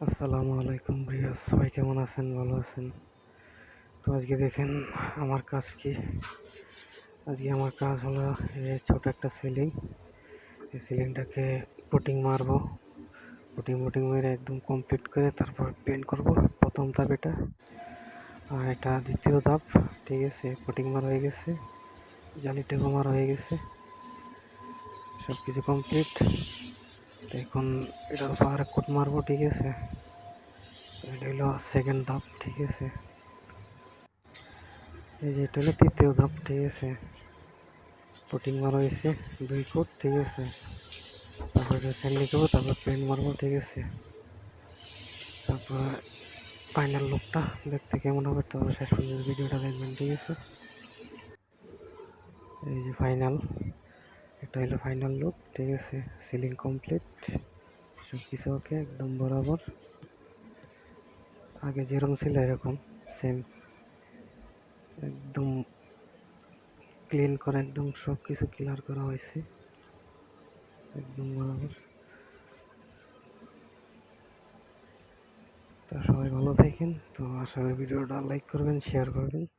আসসালামু আলাইকুম ভিউয়ার্স, সবাই কেমন আছেন? ভালো আছেন? তো আজকে দেখেন আমার কাজ কি। আজকে আমার কাজ হলো ছোট একটা সিলিং। এই সিলিংটাকে পুটিং মারবো। পুটিং মেরে একদম কমপ্লিট করে তারপর পেন্ট করব। প্রথম ধাপ এটা, আর এটা দ্বিতীয় ধাপ। ঠিক আছে, পুটিং মারা হয়ে গেছে, জালি টেপও মারা হয়ে গেছে, সব কিছু কমপ্লিট। এখন এটার উপর আর কোট মারবো। ঠিক আছে, এটা হলো সেকেন্ড ধাপ। ঠিক আছে, এই যে এটা হলো তৃতীয় ধাপ। ঠিক আছে, পুটিং মারা হয়েছে 2 কোট। ঠিক আছে, তারপর এটা স্যান্ডি করবো, তারপর পেন্ট মারবো। ঠিক আছে, তারপর ফাইনাল লুকটা দেখতে কেমন হবে তারপর শেষ পর্যন্ত ভিডিওটা দেখবেন। ঠিক আছে, এই যে ফাইনাল, এটা হলো ফাইনাল লুক। ঠিক আছে, সিলিং কমপ্লিট, সব কিছু ওকে, একদম বরাবর, আগে যেরকম ছিল এরকম সেম, একদম ক্লিন করে, একদম সব কিছু ক্লিয়ার করা হয়েছে, একদম বরাবর। তো সবাই ভালো থাকেন। তো আশা করি ভিডিওটা লাইক করবেন, শেয়ার করবেন।